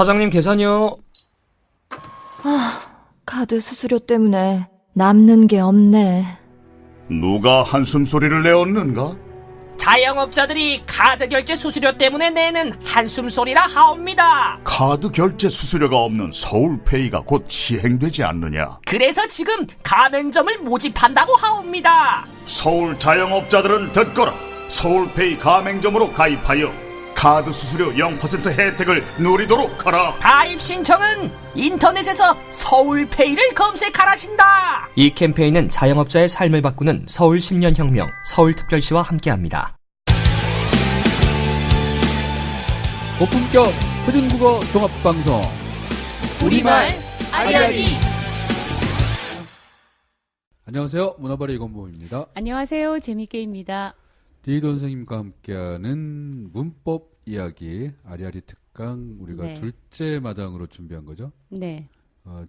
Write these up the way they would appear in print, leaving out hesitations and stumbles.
사장님 계산이요. 카드 수수료 때문에 남는 게 없네. 누가 한숨 소리를 내었는가? 자영업자들이 카드 결제 수수료 때문에 내는 한숨소리라 하옵니다. 카드 결제 수수료가 없는 서울페이가 곧 시행되지 않느냐? 그래서 지금 가맹점을 모집한다고 하옵니다. 서울 자영업자들은 듣거라. 서울페이 가맹점으로 가입하여 카드 수수료 0% 혜택을 누리도록 하라. 가입 신청은 인터넷에서 서울페이를 검색하라신다. 이 캠페인은 자영업자의 삶을 바꾸는 서울 10년 혁명, 서울특별시와 함께합니다. 고품격 표준국어 종합방송 우리말 아리아리. 안녕하세요. 문화발의 이건보입니다. 안녕하세요. 재미있게입니다. 리도 선생님과 함께하는 문법 이야기 아리아리 특강 우리가 네. 둘째 마당으로 준비한 거죠. 네.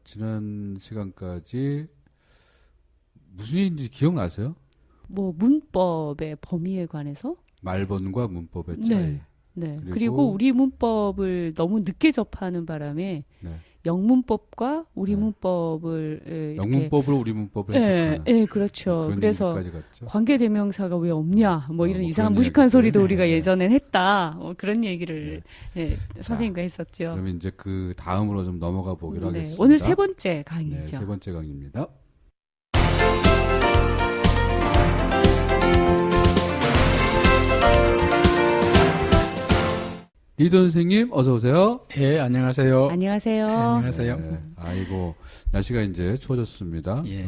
지난 시간까지 무슨 얘기인지 기억나세요? 뭐 문법의 범위에 관해서? 말본과 문법의 차이. 네. 그리고 우리 문법을 너무 늦게 접하는 바람에 네. 영문법과 우리 문법을 이렇게 영문법으로 우리 문법을 해석하는. 네, 그렇죠. 그래서 관계대명사가 왜 없냐, 뭐 이런 이상한 무식한 소리도 우리가 예전엔 했다. 그런 얘기를 선생님과 했었죠. 그러면 이제 그 다음으로 좀 넘어가 보기로 하겠습니다. 오늘 세 번째 강의죠. 네, 세 번째 강의입니다. 리도 선생님 어서 오세요. 예, 안녕하세요. 안녕하세요. 네, 안녕하세요. 네, 아이고 날씨가 이제 추워졌습니다. 예.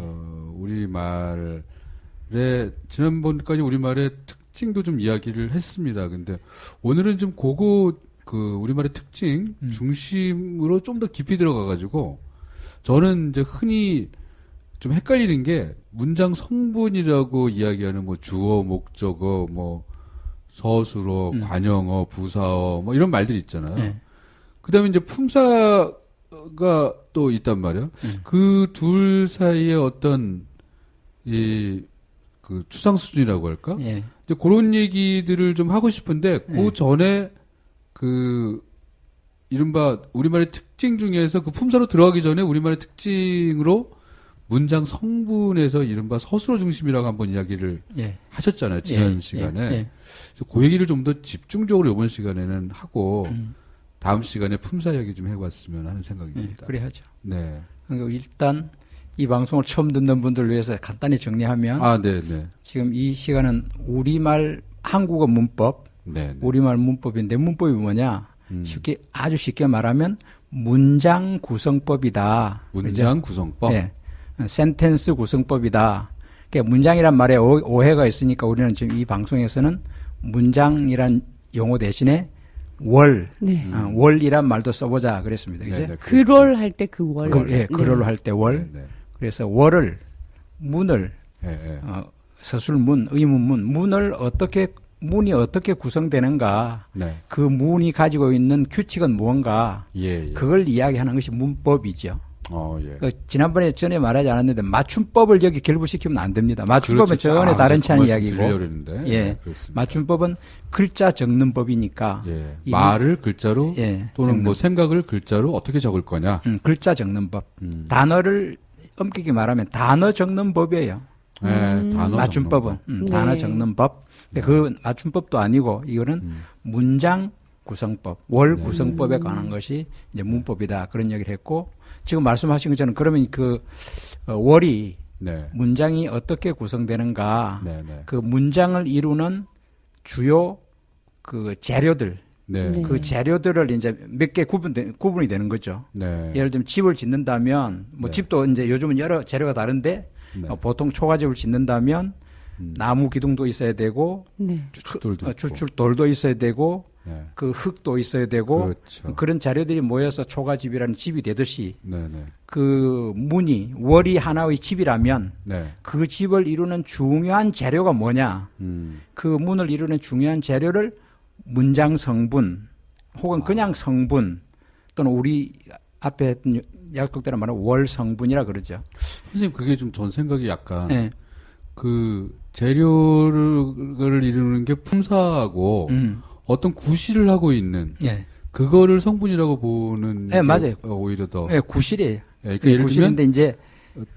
우리말의 지난번까지 우리말의 특징도 좀 이야기를 했습니다. 근데 오늘은 좀 우리말의 특징 중심으로 좀 더 깊이 들어가가지고 저는 이제 흔히 좀 헷갈리는 게 문장 성분이라고 이야기하는 뭐 주어, 목적어, 뭐 서술어, 관형어, 부사어, 뭐 이런 말들이 있잖아요. 네. 그 다음에 이제 품사가 또 있단 말이에요. 그 둘 사이에 어떤, 그 추상 수준이라고 할까? 예. 이제 그런 얘기들을 좀 하고 싶은데, 그 전에 이른바 우리말의 특징 중에서 그 품사로 들어가기 전에 우리말의 특징으로 문장 성분에서 이른바 서술어 중심이라고 한번 이야기를 하셨잖아요. 지난 시간에. 그래서 그 얘기를 좀 더 집중적으로 이번 시간에는 하고 다음 시간에 품사 이야기 좀 해봤으면 하는 생각입니다. 그래야죠. 네. 그러니까 일단 이 방송을 처음 듣는 분들을 위해서 간단히 정리하면 네네. 지금 이 시간은 우리말 한국어 문법, 네네. 우리말 문법인데 문법이 뭐냐? 아주 쉽게 말하면 문장 구성법이다. 문장 구성법? 네. 센텐스 구성법이다. 그러니까 문장이란 말에 오해가 있으니까 우리는 지금 이 방송에서는 문장이란 용어 대신에 월이란 말도 써보자 그랬습니다. 그죠? 글월 할 때 그 월. 글월 할 때 월. 그래서 월을, 문을, 서술문, 의문문, 문이 어떻게 구성되는가, 그 문이 가지고 있는 규칙은 무언가, 그걸 이야기하는 것이 문법이죠. 지난번에 전에 말하지 않았는데 맞춤법을 여기 결부시키면 안 됩니다. 맞춤법은 전혀 다른 차는 이야기고. 맞춤법은 글자 적는 법이니까. 말을 글자로 또는 뭐 생각을 글자로 어떻게 적을 거냐. 글자 적는 법. 단어를 엄격히 말하면 단어 적는 법이에요. 단어 맞춤법은 단어 적는 법. 그 맞춤법도 아니고 이거는 문장 구성법, 월 구성법에 관한 것이 이제 문법이다. 그런 얘기를 했고 지금 말씀하신 것처럼 그러면 월이 문장이 어떻게 구성되는가 그 문장을 이루는 주요 그 재료들 그 재료들을 이제 몇 개 구분이 되는 거죠. 예를 들면 집을 짓는다면 뭐 집도 이제 요즘은 여러 재료가 다른데 보통 초가집을 짓는다면 나무 기둥도 있어야 되고 주출돌도 있어야 되고 그 흙도 있어야 되고 그런 자료들이 모여서 초가집이라는 집이 되듯이 그 문이 월이 하나의 집이라면 그 집을 이루는 중요한 재료가 뭐냐 그 문을 이루는 중요한 재료를 문장 성분 혹은 그냥 성분 또는 우리 앞에 했던 약속대로 말하는 월 성분이라 그러죠. 선생님 그게 좀 전 생각이 약간 그 재료를 이루는 게 품사하고 어떤 구실을 하고 있는 그거를 성분이라고 보는 네, 맞아요. 오히려 더 예, 구실이에요. 그러니까 예를 들면 구실인데 이제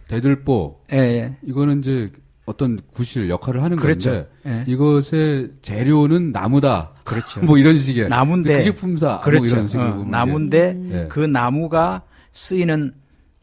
대들보 예. 이거는 이제 어떤 구실 역할을 하는 그렇죠. 건데 예. 이것의 재료는 나무다. 그렇죠. 뭐 이런 식의 나무인데 그게 품사 그렇죠. 뭐 이런 식으로 보면 나무인데 예. 그 나무가 쓰이는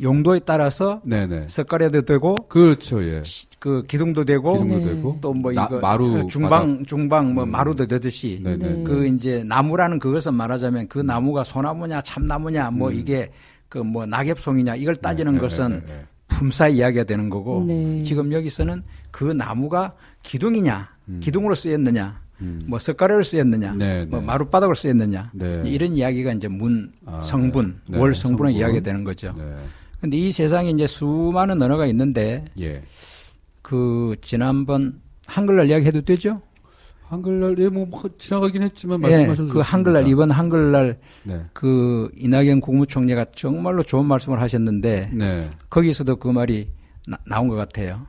용도에 따라서 네네. 석가래도 되고 그렇죠. 예. 그 기둥도 되고 기둥도 네. 되고 또 뭐 나- 이거 마루 중방 뭐 마루도 되듯이 네네. 그 이제 나무라는 그것은 말하자면 그 나무가 소나무냐 참나무냐 뭐 이게 그 뭐 낙엽송이냐 이걸 따지는 네, 것은 네, 네. 품사 이야기가 되는 거고 네. 지금 여기서는 그 나무가 기둥이냐 기둥으로 쓰였느냐 뭐 석가래로 쓰였느냐 네, 뭐 네. 마룻바닥으로 쓰였느냐 네. 이런 이야기가 이제 문 아, 성분 네. 월 네, 성분의 성분. 이야기가 되는 거죠. 네. 근데 이 세상에 이제 수많은 언어가 있는데 예. 그 지난번 한글날 이야기해도 되죠? 한글날 뭐 지나가긴 했지만 예, 말씀하셔도 그 한글날 좋습니다. 이번 한글날 네. 그 이낙연 국무총리가 정말로 좋은 말씀을 하셨는데 네. 거기서도 그 말이 나온 것 같아요.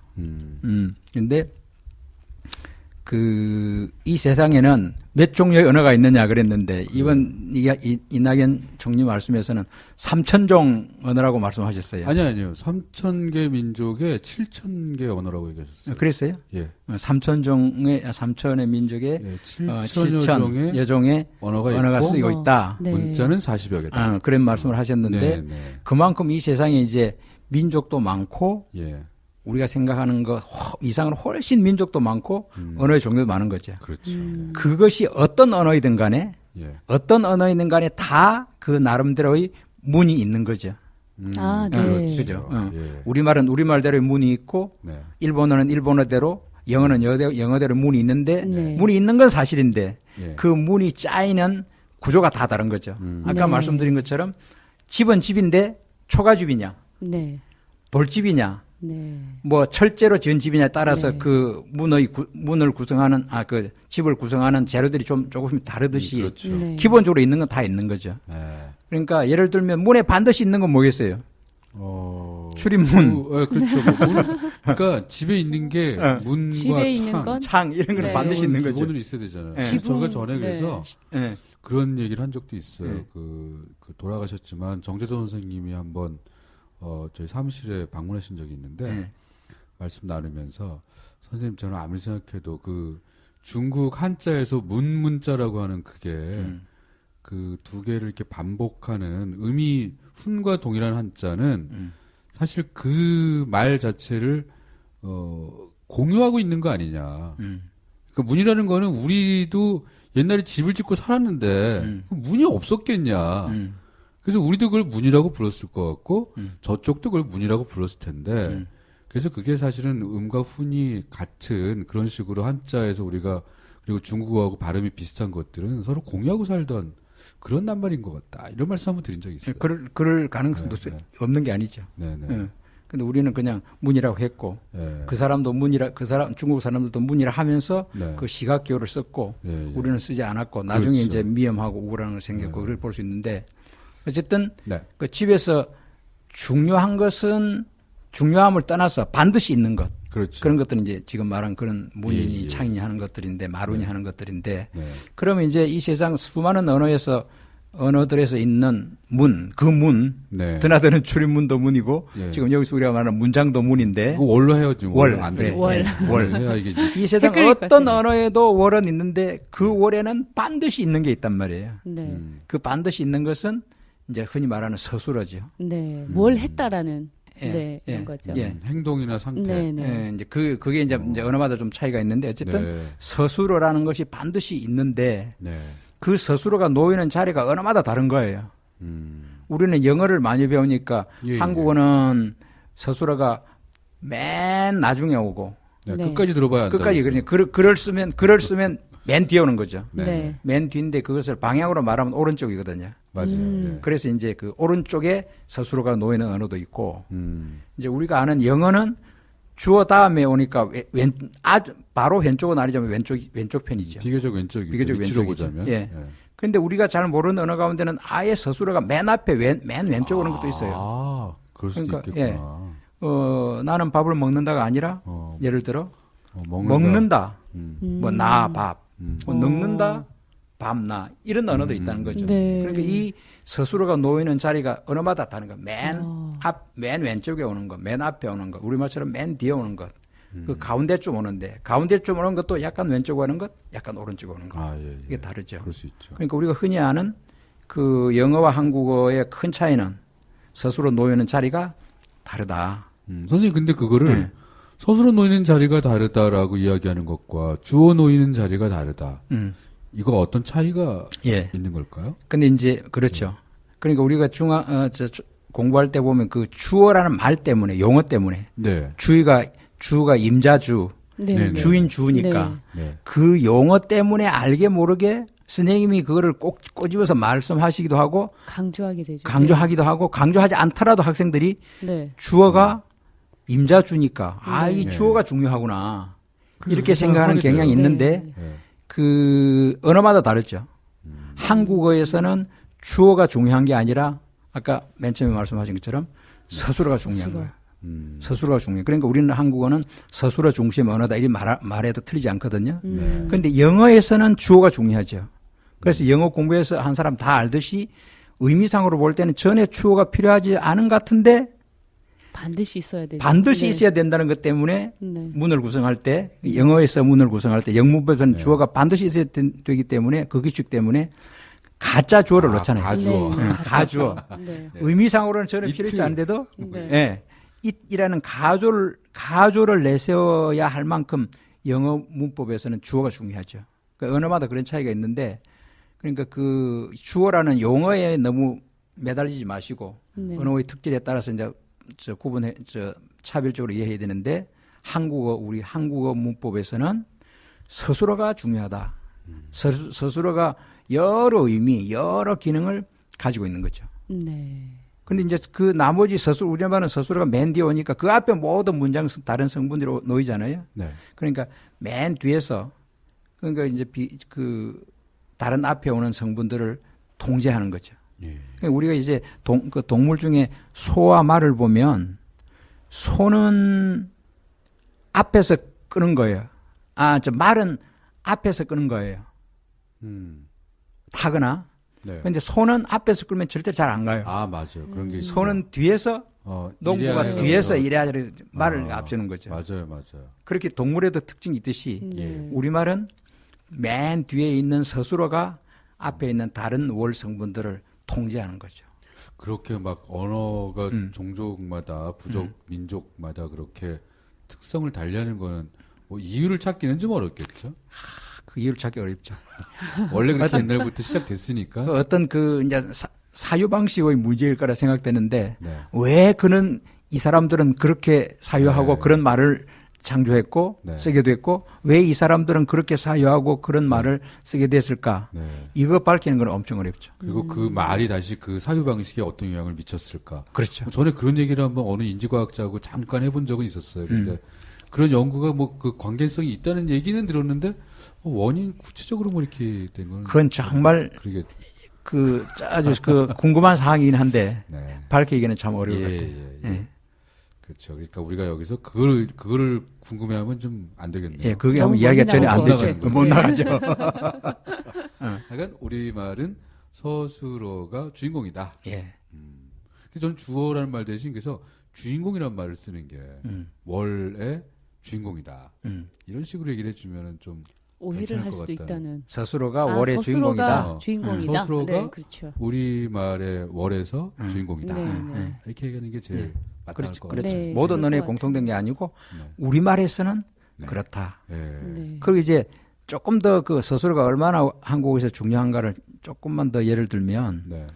근데 이 세상에는 몇 종류의 언어가 있느냐 그랬는데 이번 이낙연 총리 말씀에서는 3,000종 언어라고 말씀하셨어요. 아니요. 3,000개 민족에 7,000개 언어라고 얘기하셨어요. 그랬어요? 예. 3,000의 민족에 예, 7,000여 7,000여 종의 언어가 있고 쓰이고 있다. 네. 문자는 40여 개다. 그런 말씀을 하셨는데 네, 네. 그만큼 이 세상에 이제 민족도 많고 예. 우리가 생각하는 것 이상으로 훨씬 민족도 많고 언어의 종류도 많은 거죠. 그렇죠. 그것이 어떤 언어이든 간에 예. 어떤 언어이든 간에 다 그 나름대로의 문이 있는 거죠. 아, 네. 그죠. 예. 우리말은 우리말대로의 문이 있고 네. 일본어는 일본어대로 영어는 영어대로 문이 있는데 네. 문이 있는 건 사실인데 예. 그 문이 짜이는 구조가 다 다른 거죠. 아까 네. 말씀드린 것처럼 집은 집인데 초가집이냐 네. 돌집이냐 네. 뭐 철제로 지은 집이냐에 따라서 네. 그 문을 구성하는 그 집을 구성하는 재료들이 좀 조금 다르듯이 그렇죠. 네. 기본적으로 있는 건 다 있는 거죠. 네. 그러니까 예를 들면 문에 반드시 있는 건 뭐겠어요? 출입문. 그렇죠. 뭐 그러니까 집에 있는 게 문과 집에 있는 창, 건 창 이런 거는 네. 반드시 있는 거죠. 기본으로 있어야 되잖아요. 네. 저가 전에 그래서 네. 그런 얘기를 한 적도 있어요. 네. 그 돌아가셨지만 정재선 선생님이 한번 저희 사무실에 방문하신 적이 있는데 네. 말씀 나누면서 선생님 저는 아무리 생각해도 그 중국 한자에서 문자라고 하는 그게 그 두 개를 이렇게 반복하는 의미 훈과 동일한 한자는 사실 그 말 자체를 공유하고 있는 거 아니냐. 그 문이라는 거는 우리도 옛날에 집을 짓고 살았는데 그 문이 없었겠냐. 그래서 우리도 그걸 문이라고 불렀을 것 같고 저쪽도 그걸 문이라고 불렀을 텐데 그래서 그게 사실은 음과 훈이 같은 그런 식으로 한자에서 우리가 그리고 중국어하고 발음이 비슷한 것들은 서로 공유하고 살던 그런 낱말인 것 같다. 이런 말씀 한번 드린 적이 있어요. 그럴 가능성도 네, 네. 없는 게 아니죠. 네네. 네. 근데 우리는 그냥 문이라고 했고 네. 그 사람도 중국 사람들도 문이라 하면서 네. 그 시각기호를 썼고 예, 예. 우리는 쓰지 않았고 나중에 그렇죠. 이제 미염하고 우울한 걸 생겼고 그걸 볼 수 있는데 어쨌든 네. 그 집에서 중요한 것은 중요함을 떠나서 반드시 있는 것. 그렇죠. 그런 것들은 이제 지금 말한 그런 문인이 예. 창인이 하는 것들인데 마룬이 하는 것들인데 네. 그러면 이제 이 세상 수많은 언어들에서 있는 그 문, 네. 드나드는 출입문도 문이고 예. 지금 여기서 우리가 말하는 문장도 문인데 그거 월로 해야지. 월, 안 그래. 되고. 월. 월 해야 이게 이 세상 헷갈릴 것 어떤 같아요. 언어에도 월은 있는데 그 월에는 반드시 있는 게 있단 말이에요. 네. 그 반드시 있는 것은 이제 흔히 말하는 서술어죠. 네. 뭘 했다라는 예, 네, 예, 이런 거죠. 예. 행동이나 상태. 네, 네. 예, 이제 그게 이제 언어마다 좀 차이가 있는데 어쨌든 네. 서술어라는 것이 반드시 있는데 네. 그 서술어가 놓이는 자리가 언어마다 다른 거예요. 우리는 영어를 많이 배우니까 예, 한국어는 서술어가 맨 나중에 오고 네. 네. 끝까지 들어봐야 한다. 끝까지 그러니까 글을 쓰면 맨 뒤에 오는 거죠. 네. 네. 맨 뒤인데 그것을 방향으로 말하면 오른쪽이거든요. 맞아요. 네. 그래서 이제 그 오른쪽에 서술어가 놓이는 언어도 있고 이제 우리가 아는 영어는 주어 다음에 오니까 아주 바로 왼쪽은 아니지만 왼쪽 편이죠. 비교적 왼쪽이죠. 비교적 위치로 왼쪽이죠. 보자면. 예. 그런데 우리가 잘 모르는 언어 가운데는 아예 서술어가 맨 앞에 맨 왼쪽으로 오는 것도 있어요. 아, 그럴 수도 그러니까, 있겠구나. 나는 밥을 먹는다가 아니라 예를 들어 먹는다. 뭐 나 밥, 뭐 늙는다 밤나 이런 언어도 있다는 거죠. 네. 그러니까 이 스스로가 놓이는 자리가 언어마다 다른 거. 맨 왼쪽에 오는 거, 맨 앞에 오는 거, 우리말처럼 맨 뒤에 오는 것, 그 가운데쯤 오는데 가운데쯤 오는 것도 약간 왼쪽 오는 것, 약간 오른쪽 오는 것. 아, 예, 예. 이게 다르죠. 그럴 수 있죠. 그러니까 우리가 흔히 아는 그 영어와 한국어의 큰 차이는 스스로 놓이는 자리가 다르다. 선생님 근데 그거를 네. 스스로 놓이는 자리가 다르다라고 이야기하는 것과 주어 놓이는 자리가 다르다. 이거 어떤 차이가 예. 있는 걸까요? 근데 이제 그렇죠. 그러니까 우리가 공부할 때 보면 그 주어라는 말 때문에 용어 때문에 네. 주가 임자주 네. 네. 주인 주니까 네. 그 용어 때문에 알게 모르게 선생님이 그거를 꼭 꼬집어서 말씀하시기도 하고 강조하게 되죠. 강조하기도 하고 강조하지 않더라도 학생들이 네. 주어가 임자주니까 이 네. 주어가 중요하구나 이렇게 그렇게 생각하는 생각하게 경향이 돼요. 있는데 네. 그 언어마다 다르죠. 한국어에서는 주어가 중요한 게 아니라 아까 맨 처음에 말씀하신 것처럼 서술어가 중요한 거예요. 서술어가 중요해요. 그러니까 우리는 한국어는 서술어 중심 언어다 이 말해도 틀리지 않거든요. 그런데 영어에서는 주어가 중요하죠. 그래서 영어 공부해서 한 사람 다 알듯이 의미상으로 볼 때는 전에 주어가 필요하지 않은 것 같은데 반드시 있어야 되죠. 반드시 네. 있어야 된다는 것 때문에 네. 문을 구성할 때 영어에서 문을 구성할 때 영문법에서는 주어가 반드시 있어야 되기 때문에 그 규칙 때문에 가짜 주어를 넣잖아요. 가주어. 네. 가주어. 네. 의미상으로는 전혀 이트. 필요치 않은데도 네. 예. it이라는 가조를 내세워야 할 만큼 영어 문법에서는 주어가 중요하죠. 그러니까 언어마다 그런 차이가 있는데 그러니까 그 주어라는 용어에 너무 매달리지 마시고 네. 언어의 특질에 따라서 이제 차별적으로 이해해야 되는데 우리 한국어 문법에서는 서술어가 중요하다. 서술어가 여러 의미, 여러 기능을 가지고 있는 거죠. 네. 근데 이제 그 나머지 우리말은 서술어가 맨 뒤에 오니까 그 앞에 모든 문장 다른 성분들이 놓이잖아요. 네. 그러니까 맨 뒤에서 그러니까 이제 그 다른 앞에 오는 성분들을 통제하는 거죠. 예. 그러니까 우리가 이제 그 동물 중에 소와 말을 보면 소는 앞에서 끄는 거예요. 말은 앞에서 끄는 거예요. 타거나. 네. 근데 소는 앞에서 끌면 절대 잘 안 가요. 아, 맞아요. 그런 게 있죠. 소는 뒤에서 농부가 이래야 뒤에서 해요. 이래야 말을 앞세우는 거죠. 맞아요. 그렇게 동물에도 특징이 있듯이 예. 우리말은 맨 뒤에 있는 서술어가 앞에 있는 다른 월 성분들을 통제하는 거죠. 그렇게 막 언어가 종족마다 부족 민족마다 그렇게 특성을 달리하는 거는 뭐 이유를 찾기는 좀 어렵겠죠. 그 이유를 찾기 어렵죠. 원래 그렇게 옛날부터 시작됐으니까. 어떤 이제 사유 방식의 문제일 거라 생각되는데 네. 왜 그는 이 사람들은 그렇게 사유하고 네. 그런 말을 창조했고 네. 쓰게 됐고 왜 이 사람들은 그렇게 사유하고 그런 말을 쓰게 됐을까? 네. 이거 밝히는 건 엄청 어렵죠. 그리고 그 말이 다시 그 사유 방식에 어떤 영향을 미쳤을까? 그렇죠. 전에 그런 얘기를 한번 어느 인지과학자하고 잠깐 해본 적은 있었어요. 근데 그런 연구가 뭐 그 관계성이 있다는 얘기는 들었는데 원인 구체적으로 뭐 이렇게 된 건 그건 정말 그게 아주 궁금한 사항이긴 한데 네. 밝히기는 참 어려울 것 예, 같아요. 예. 예. 그렇죠. 그러니까 우리가 여기서 그거를 궁금해하면 좀 안 되겠네요. 예, 그게 너무 하면 이야기가 전혀 안 멀리 되죠. 나가는 못 나가죠. 하여간 우리말은 서술어가 주인공이다. 예. 저는 주어라는 말 대신 그래서 주인공이라는 말을 쓰는 게 월의 주인공이다. 이런 식으로 얘기를 해주면은 좀 오해를 괜찮을 할 것 수도 같다는. 있다는. 서술어가 월의 서술어가 주인공이다. 주인공이다. 서술어가 네, 그렇죠. 우리말의 월에서 주인공이다. 네, 네. 이렇게 얘기하는 게 제일 마땅할 그렇죠. 것 그렇죠. 같아요. 네, 모든 그럴 언어에 것 공통된 게 아니고 네. 우리말에서는 네. 그렇다. 예. 네. 그리고 이제 조금 더 그 서술어가 얼마나 한국어에서 중요한가를 조금만 더 예를 들면 네.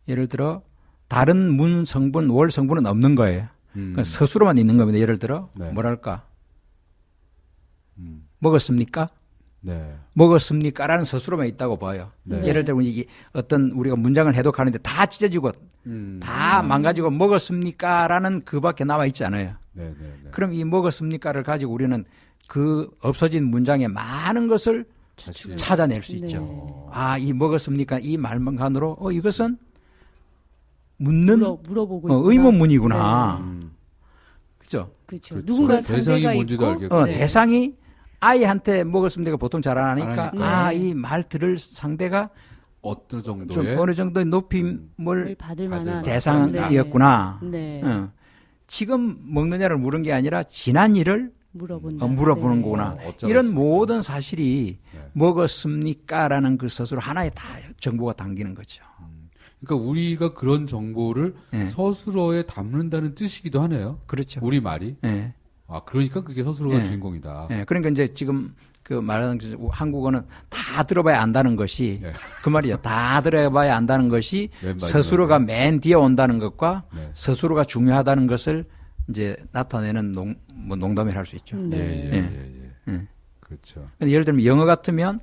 예를 들어 다른 문 성분, 월 성분은 없는 거예요. 그러니까 서술어만 있는 겁니다. 예를 들어 네. 뭐랄까 먹었습니까? 네. 먹었습니까라는 서술어만 있다고 봐요. 네. 예를 들면 어떤 우리가 문장을 해독하는데 다 찢어지고 다 망가지고 먹었습니까라는 그밖에 남아 있지 않아요. 네. 네. 그럼 이 먹었습니까를 가지고 우리는 그 없어진 문장에 많은 것을 다시 찾아낼 수 네. 있죠. 이 먹었습니까? 이 말만간으로 이것은 묻는 물어보고 있구나. 의문문이구나. 그죠? 그렇죠. 그렇죠. 누군가 대상이 상대가 뭔지도 있고 알겠고. 네. 대상이 아이한테 먹었습니다가 보통 잘 안 하니까 네. 이 말 들을 상대가 어떤 정도의 좀 어느 정도의 높임을 받을 만한 대상이었구나. 네. 지금 먹느냐를 물은 게 아니라 지난 일을 물어보는 네. 거구나. 이런 모든 사실이 먹었습니까라는 그 스스로 하나의 다 정보가 담기는 거죠. 그러니까 우리가 그런 정보를 네. 서술어에 담는다는 뜻이기도 하네요. 그렇죠. 우리 말이. 네. 그러니까 그게 서술어가 네. 주인공이다. 네. 그러니까 이제 지금 그 말하는 한국어는 다 들어봐야 안다는 것이 네. 그 말이죠. 다 들어봐야 안다는 것이 맨 서술어가 맨 뒤에 온다는 것과 네. 서술어가 중요하다는 것을 이제 나타내는 농담이라 할 수 있죠. 예. 그렇죠. 예를 들면 영어 같으면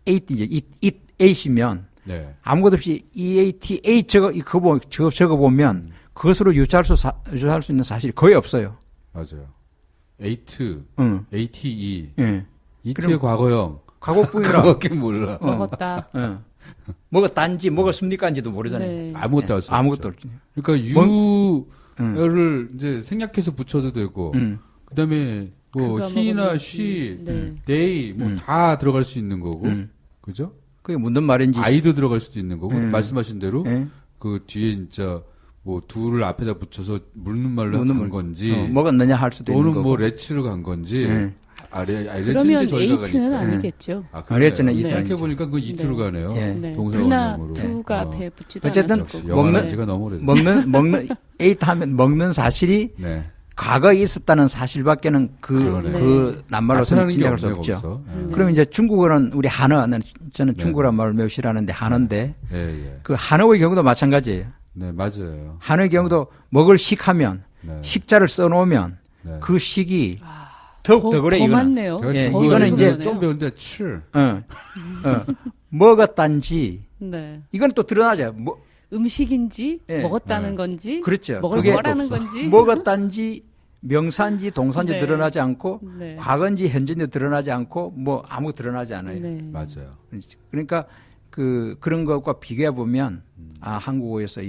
it eight이면 네. 아무것도 없이 eat 적어 보면 그것으로 유추할 수 있는 사실이 거의 없어요. 맞아요. ate, ate. 예. 이트의 과거형. 과거뿐이라. 그거밖에 몰라. 먹었다. 먹었단지 먹었습니까인지도 모르잖아요. 네. 아무것도 알 수 없죠. 아무것도 없죠. 그러니까 유를 이제 생략해서 붙여도 되고, 그다음에 뭐 he나 she, they 뭐 다 들어갈 수 있는 거고, 그죠? 그게 무슨 말인지 아이도 들어갈 수도 있는 거고, 말씀하신 대로 그 뒤에 진짜 뭐 둘을 앞에다 붙여서 묻는 말로 간 건지, 먹었느냐 할 수도 있는 또는 거고. 뭐 레츠로 간 건지. 그러면 에이트는 아니겠죠. 그랬잖아요. 생각해 보니까 그 이트로 가네요. 동사원형으로. 투가 앞에 붙지도 어쨌든 않았었고. 먹는 지가 너무 오래됐어요. 먹는 에이트 하면 먹는 사실이 네. 과거에 있었다는 사실밖에는 그 낱말로서는 짐작할 수 없죠. 그럼 이제 중국어는 우리 한어, 저는 중국어란 말을 매우 싫어하는데 한어인데 그 한어의 경우도 마찬가지예요. 네, 맞아요. 한어의 경우도 먹을 식하면 식자를 써놓으면 그 식이 더욱 더 그래, 더 이거는. 많네요. 제가 이거는 이제 좀 배운데 먹었단지. 네. 이건 또 드러나죠. 음식인지 먹었다는 건지 그렇죠. 먹을 거라는 건지 먹었단지 명사인지 동사인지 네. 드러나지 않고 네. 과거인지 현재인지 드러나지 않고 뭐 아무 드러나지 않아요. 네. 맞아요. 그러니까 그런 것과 비교해 보면 한국어에서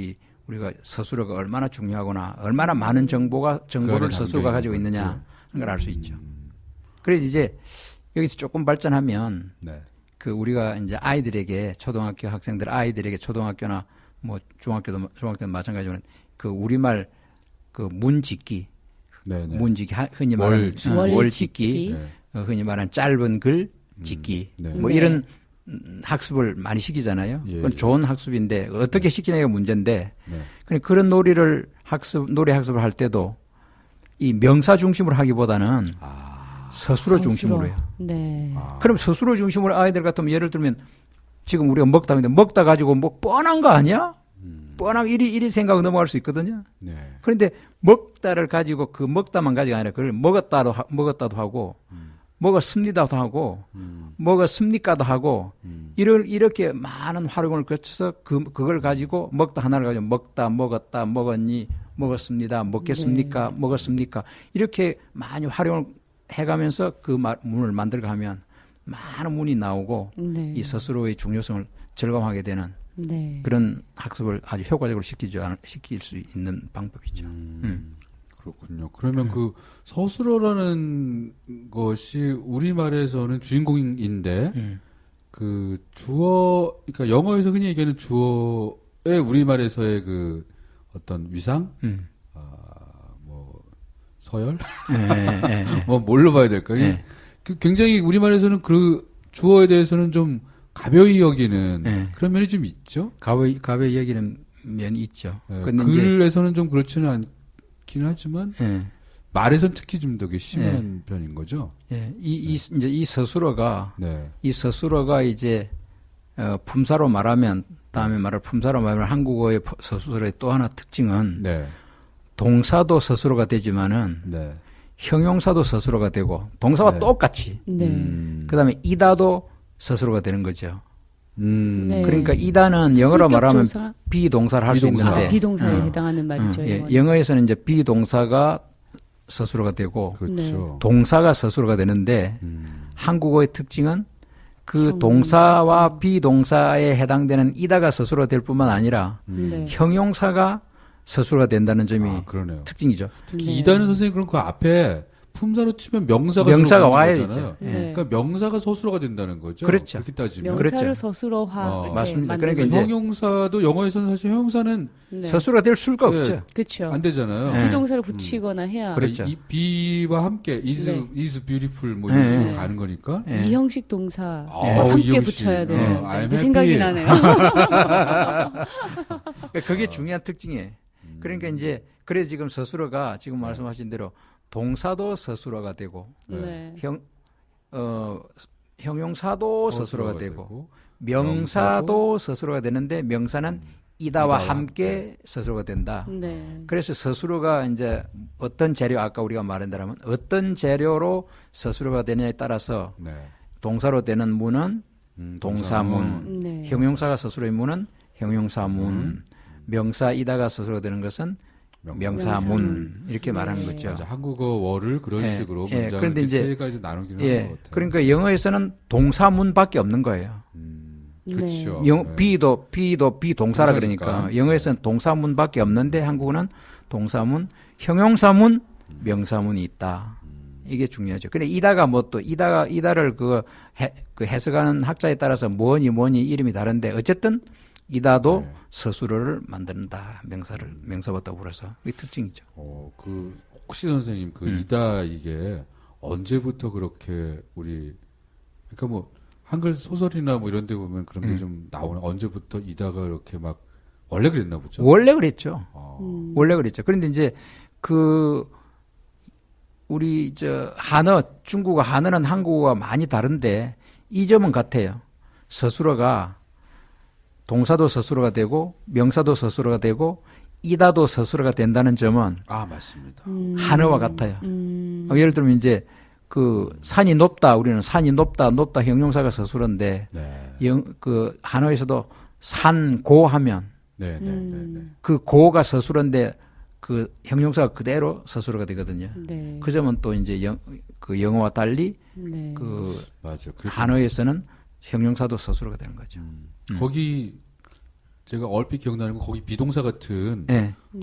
우리가 서술어가 얼마나 중요하구나, 얼마나 많은 정보를 서술어가 가지고 있느냐 하는 걸 알 수 있죠. 그래서 이제 여기서 조금 발전하면 그 우리가 이제 아이들에게 초등학교 학생들 아이들에게 초등학교나 뭐 중학교도 마찬가지로 그 우리말 그 문짓기, 문짓기 흔히 말하는 월짓기, 흔히 말하는 짧은 글 짓기 뭐 이런 학습을 많이 시키잖아요. 그건 좋은 학습인데 어떻게 시키냐가 문제인데 그런 놀이 학습을 할 때도 이 명사 중심으로 하기보다는 서술어 중심으로 해요. 네. 그럼 서술어 중심으로 아이들 같으면 예를 들면 지금 우리가 먹다 가지고 뭐 뻔한 거 아니야? 뻔하게 이리 생각을 넘어갈 수 있거든요. 그런데 먹다를 가지고 그 먹다만 가지고 아니라 그걸 먹었다도 하고 먹었습니다도 하고 먹었습니까도 하고 이렇게 많은 활용을 거쳐서 그걸 가지고 먹다 하나를 가지고 먹었다 먹었니 먹었습니다 먹겠습니까 먹었습니까 이렇게 많이 활용을 해가면서 그 문을 만들어가면 많은 문이 나오고 이 스스로의 중요성을 절감하게 되는 그런 학습을 아주 효과적으로 시킬 수 있는 방법이죠. 그렇군요. 그러면 그 서술어라는 것이 우리말에서는 주인공인데 그 주어, 그러니까 영어에서 흔히 얘기하는 주어의 우리말에서의 그 어떤 위상, 뭐 서열, 뭐 뭘로 봐야 될까요? 굉장히 우리말에서는 그 주어에 대해서는 좀 가벼이 여기는 그런 면이 좀 있죠. 가벼이 여기는 면이 있죠. 글에서는 좀 그렇지는 않긴 하지만 말에선 특히 좀 더 심한 편인 거죠. 이제 이 서술어가 이제 품사로 말하면 다음에 말할 품사로 말하면 한국어의 서술어의 또 하나 특징은 동사도 서술어가 되지만은 형용사도 서술어가 되고 동사와 똑같이 그다음에 이다도 서술어가 되는 거죠. 그러니까 이다는 영어로 말하면 비동사를 할 수 있는데 비동사에 해당하는 말이죠. 영어에서는 이제 비동사가 서술어가 되고 동사가 서술어가 되는데 한국어의 특징은 그 동사와 비동사에 해당되는 이다가 서술어가 될 뿐만 아니라 형용사가 서술어가 된다는 점이 특징이죠. 특히 이다는 선생님 그럼 그 앞에 품사로 치면 명사가 와야죠. 네. 그러니까 명사가 서술어가 된다는 거죠. 그렇죠. 그렇게 따지면. 명사를 그렇죠. 서술어화. 맞습니다. 그러니까 이제 형용사도 영어에서는 사실 형용사는 네. 서술어가 될 수가 네. 없죠. 그렇죠. 안 되잖아요. 네. 비동사를 붙이거나 해야 그렇죠. 이 be와 함께 is 네. beautiful 뭐 이런 식으로 네. 가는 거니까. 네. 이형식 동사와 이 함께 형식. 붙여야 돼요. I'm 이제 happy. 생각이 나네요. 그게 중요한 특징이에요. 그러니까 이제 그래서 지금 서술어가 지금 말씀하신 대로 동사도 서술어가 되고 네. 형용사도 서술어가 되고 명사도 서술어가 되는데 명사는 이다와 함께 서술어가 된다. 네. 그래서 서술어가 이제 어떤 재료 아까 우리가 말한다면 어떤 재료로 서술어가 되느냐에 따라서 네. 동사로 되는 문은 동사문, 네. 형용사가 서술어의 문은 형용사문, 명사이다가 서술어가 되는 것은 명사문 이렇게 말하는 네. 거죠. 맞아. 한국어를 그런 예, 식으로 예, 문장을 그런데 이제 세 가지 나누기는 하는 것 같아요. 그러니까 영어에서는 동사문밖에 없는 거예요. 그렇죠. 네. B도 비동사라 그러니까 동사니까. 영어에서는 동사문밖에 없는데 한국어는 동사문, 형용사문, 명사문이 있다. 이게 중요하죠. 근데 이다가 뭐 또 이다를 그 해석하는 학자에 따라서 뭐니 이름이 다른데 어쨌든 이다도 네. 서술어를 만든다. 명사부터 불어서 이 특징이죠. 그 혹시 선생님 그 이다 이게 언제부터 그렇게 그러니까 뭐 한글 소설이나 뭐 이런 데 보면 그런 게 좀 나오나 언제부터 이다가 이렇게 막 원래 그랬나 보죠. 원래 그랬죠. 원래 그랬죠. 그런데 이제 우리 중국어 한어는 한국어가 많이 다른데 이 점은 같아요. 서술어가 동사도 서술어가 되고 명사도 서술어가 되고 이다도 서술어가 된다는 점은 맞습니다. 한어와 같아요. 예를 들면 이제 산이 높다 우리는 산이 높다 형용사가 서술어인데 네. 한어에서도 산고 하면 그 고가 서술어인데 그 형용사가 그대로 서술어가 되거든요. 네. 그 점은 또 이제 영어와 달리 네. 맞아. 한어에서는 형용사도 서술어가 되는 거죠. 거기 제가 얼핏 기억나는 건 거기 비동사 같은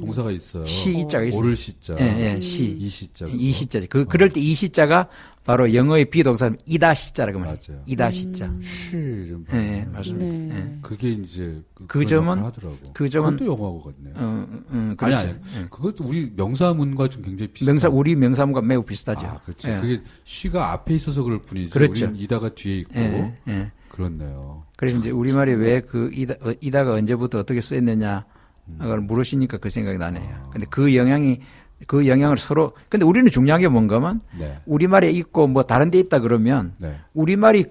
동사가 있어요. 시자가 있어요. 오를 시자. 시. 이 시자. 이 시자지. 그럴 때 이 시자가 바로 영어의 비동사 이다 시자라고 말해요. 맞아요. 이다 시자. 쉬 이런 맞습니다. 네. 그게 이제 그 점은 하더라고. 그 점은 그것도 영어하고 같네요. 그렇죠. 아니. 그것도 우리 명사문과 좀 굉장히 비슷해요. 우리 명사문과 매우 비슷하죠. 그렇죠. 그게 쉬가 앞에 있어서 그럴 뿐이지. 그렇죠. 우리는 이다가 뒤에 있고. 그렇네요. 그래서 이제 우리말이 왜 이다가 언제부터 어떻게 쓰였느냐, 그걸 물으시니까 그 생각이 나네요. 근데 그 영향을 서로, 근데 우리는 중요한 게 뭔가면, 우리말에 있고 뭐 다른 데 있다 그러면, 우리말이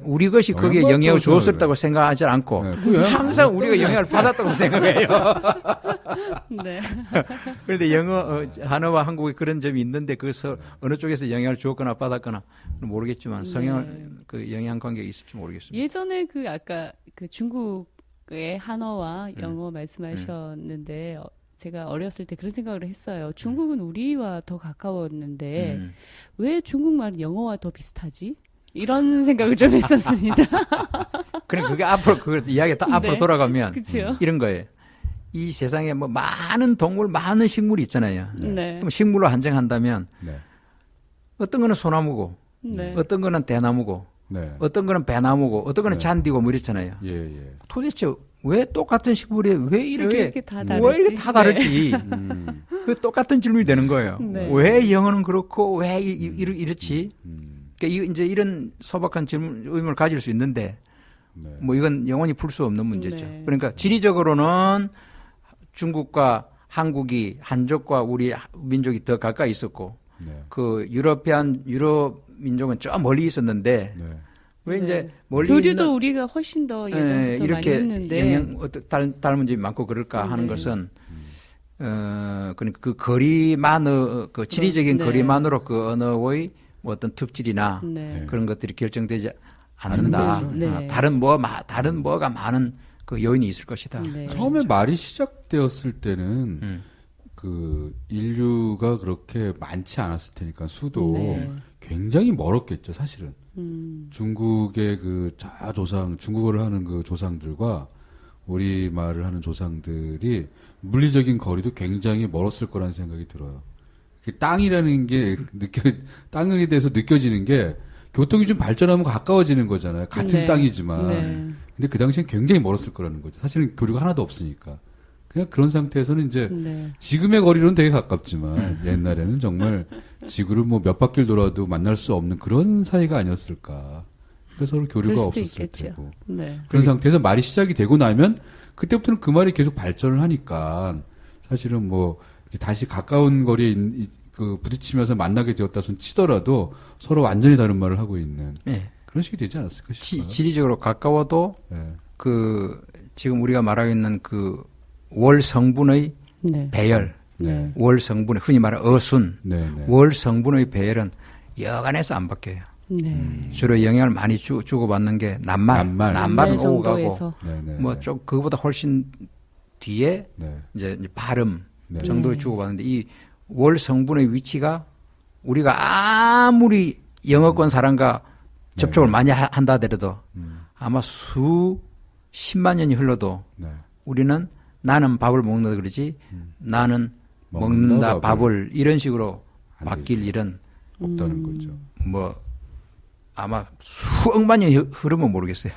우리 것이 거기에 영향을 주었었다고 생각하지 않고, 항상 우리가 영향을 받았다고 생각해요. 네. 그런데 한어와 한국에 그런 점이 있는데, 그래서 어느 쪽에서 영향을 주었거나 받았거나 모르겠지만, 영향 관계가 있을지 모르겠습니다. 예전에 아까 중국의 한어와 영어 말씀하셨는데, 제가 어렸을 때 그런 생각을 했어요. 중국은 우리와 더 가까웠는데 왜 중국말은 영어와 더 비슷하지? 이런 생각을 좀 했었습니다. 그래 그게 앞으로 이야기가 다 앞으로 돌아가면 그쵸? 이런 거예요. 이 세상에 뭐 많은 동물, 많은 식물이 있잖아요. 그럼 식물로 한정한다면 어떤 거는 소나무고, 어떤 거는 대나무고, 어떤 거는 배나무고, 어떤 거는 잔디고 뭐 이랬잖아요. 도대체 왜 똑같은 식물이 왜 이렇게 다 다르지? 그 똑같은 질문이 되는 거예요. 왜 영어는 그렇고 왜 이렇지? 그러니까 이제 이런 소박한 의문을 가질 수 있는데 뭐 이건 영원히 풀 수 없는 문제죠. 그러니까 지리적으로는 중국과 한국이 한족과 우리 민족이 더 가까이 있었고 그 유럽 민족은 저 멀리 있었는데 왜 이제 멀리 교류도 우리가 훨씬 더 예전부터 이렇게 많이 했는데 닮은 점이 많고 그럴까 하는 것은 그러니까 그 거리만으로 그 지리적인 거리만으로 그 언어의 뭐 어떤 특질이나 그런 것들이 결정되지 않는다. 다른 뭐가 많은 그 요인이 있을 것이다. 처음에 말이 시작되었을 때는 그 인류가 그렇게 많지 않았을 테니까 수도 굉장히 멀었겠죠, 사실은. 중국의 중국어를 하는 그 조상들과 우리 말을 하는 조상들이 물리적인 거리도 굉장히 멀었을 거라는 생각이 들어요. 땅이라는 게 땅에 대해서 느껴지는 게 교통이 좀 발전하면 가까워지는 거잖아요. 같은 네. 땅이지만. 네. 근데 그 당시엔 굉장히 멀었을 거라는 거죠. 사실은 교류가 하나도 없으니까. 그냥 그런 상태에서는 이제 네. 지금의 거리로는 되게 가깝지만 옛날에는 정말 지구를 뭐 몇 바퀴를 돌아도 만날 수 없는 그런 사이가 아니었을까. 그래서 서로 그럴 교류가 수도 없었을 있겠죠. 테고. 네. 그런 상태에서 말이 시작이 되고 나면 그때부터는 그 말이 계속 발전을 하니까 사실은 뭐 다시 가까운 거리에 부딪히면서 만나게 되었다 손 치더라도 서로 완전히 다른 말을 하고 있는 네. 그런 식이 되지 않았을까 싶어요. 지리적으로 가까워도 네. 지금 우리가 말하고 있는 월 성분의 네. 배열, 네. 월 성분의 흔히 말하는 어순, 네, 네. 월 성분의 배열은 여간해서 안 바뀌어요. 네. 주로 영향을 많이 주고받는 게 남말은 오고 가고 정도에서. 네, 네, 뭐 네. 좀 그거보다 훨씬 뒤에 네. 이제 발음 네. 정도를 주고받는데 이 월 성분의 위치가 우리가 아무리 영어권 사람과 접촉을 많이 한다 하더라도 아마 수십만 년이 흘러도 네. 우리는 나는 밥을 먹는다 그러지 나는 먹는다 밥을 이런 식으로 바뀔 일은 없다는 거죠. 뭐 아마 수억만 년이 흐르면 모르겠어요.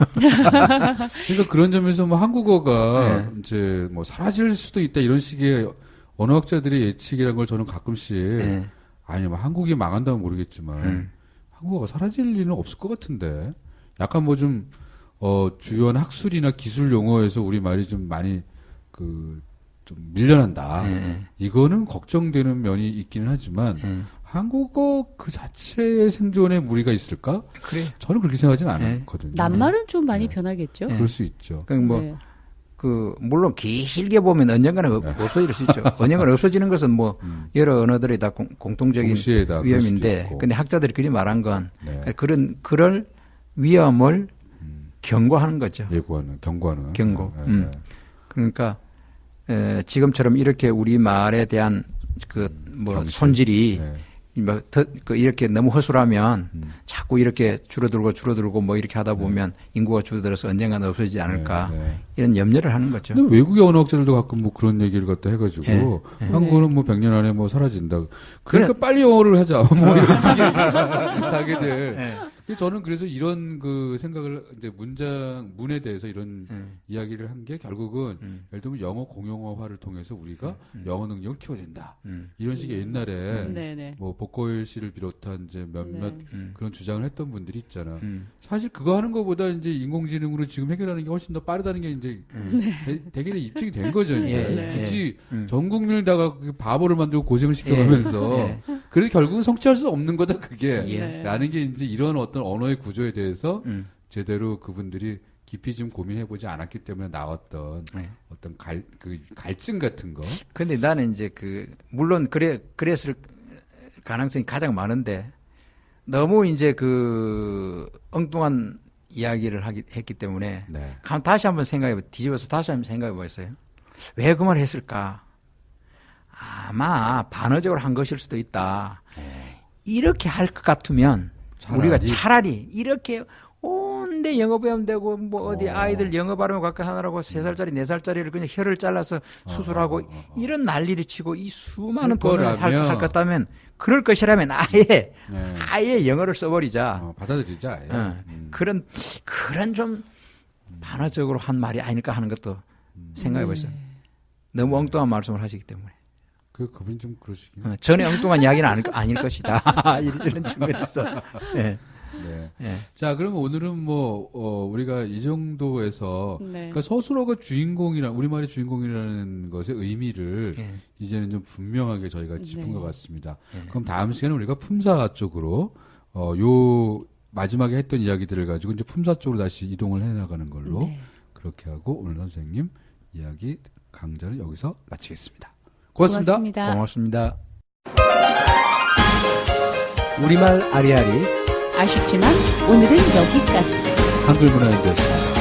그러니까 그런 점에서 뭐 한국어가 네. 이제 뭐 사라질 수도 있다 이런 식의 언어학자들의 예측이라는 걸 저는 가끔씩 네. 아니 뭐 한국이 망한다면 모르겠지만 한국어가 사라질 일은 없을 것 같은데 약간 뭐 좀 주요한 학술이나 기술 용어에서 우리 말이 좀 많이 좀 밀려난다. 네. 이거는 걱정되는 면이 있기는 하지만 한국어 그 자체의 생존에 무리가 있을까? 그래. 저는 그렇게 생각하지는 네. 않거든요. 낱말은 좀 많이 변하겠죠. 그럴 수 있죠. 그러니까 뭐 네. 물론 길게 보면 언젠가는 없어질 수 있죠. 언젠가는 없어지는 것은 뭐 여러 언어들이 다 공통적인 동시에 다 그럴 수도 위험인데, 있고. 근데 학자들이 그리 말한 건 네. 그럴 위험을 경고하는 거죠. 경고하는. 경고. 네, 네. 그러니까 지금처럼 이렇게 우리 말에 대한 경실. 손질이 네. 이렇게 너무 허술하면 자꾸 이렇게 줄어들고 뭐 이렇게 하다 보면 인구가 줄어들어서 언젠가는 없어지지 않을까 네, 네. 이런 염려를 하는 거죠. 근데 외국의 언어학자들도 가끔 뭐 그런 얘기를 갖다 해가지고 한국어는 뭐 100년 안에 뭐 사라진다. 그러니까 빨리 영어를 하자. 뭐 이런 식의 가게들. 저는 그래서 이런 그 생각을 이제 문에 대해서 이런 이야기를 한 게 결국은 예를 들면 영어 공용어화를 통해서 우리가 영어 능력을 키워야 된다. 이런 식의 옛날에 네네. 뭐 복고일 씨를 비롯한 이제 몇몇 네. 그런 주장을 했던 분들이 있잖아. 사실 그거 하는 것보다 이제 인공지능으로 지금 해결하는 게 훨씬 더 빠르다는 게 이제 대개 입증이 된 거죠. 이제. 네. 굳이 전 국민을 다가 바보를 만들고 고생을 시켜가면서 그래서 결국은 성취할 수 없는 거다 그게. 네. 라는 게 이제 이런 어떤 언어의 구조에 대해서 제대로 그분들이 깊이 좀 고민해보지 않았기 때문에 나왔던 어떤 갈증 같은 거. 근데 나는 이제 물론 그랬을 가능성이 가장 많은데 너무 이제 엉뚱한 이야기를 했기 때문에 네. 다시 한번 뒤집어서 다시 한번 생각해 보겠어요. 왜 그 말을 했을까? 아마 반어적으로 한 것일 수도 있다. 이렇게 할 것 같으면 우리가 차라리 이렇게 온데 영어 배우면 되고 뭐 어디 아이들 영어 발음을 가까이 하느라고 3살짜리 4살짜리를 그냥 혀를 잘라서 수술하고 이런 난리를 치고 이 수많은 돈을 할 것 같다면 그럴 것이라면 아예 영어를 써버리자. 받아들이자. 아예. 그런 좀 반어적으로 한 말이 아닐까 하는 것도 생각해 보세요. 너무 엉뚱한 말씀을 하시기 때문에. 그분이 좀 그러시긴. 전에 엉뚱한 이야기는 아닐 것이다. 이런 측면에서. 네. 네. 네. 자, 그러면 오늘은 뭐, 우리가 이 정도에서, 네. 그러니까 서술어가 우리말의 주인공이라는 것의 의미를 이제는 좀 분명하게 저희가 짚은 것 같습니다. 그럼 다음 시간에 우리가 품사 쪽으로, 마지막에 했던 이야기들을 가지고 이제 품사 쪽으로 다시 이동을 해 나가는 걸로 그렇게 하고 오늘 선생님 이야기 강좌를 여기서 마치겠습니다. 고맙습니다. 고맙습니다. 우리말 아리아리 아쉽지만 오늘은 여기까지. 한글문화연구였습니다.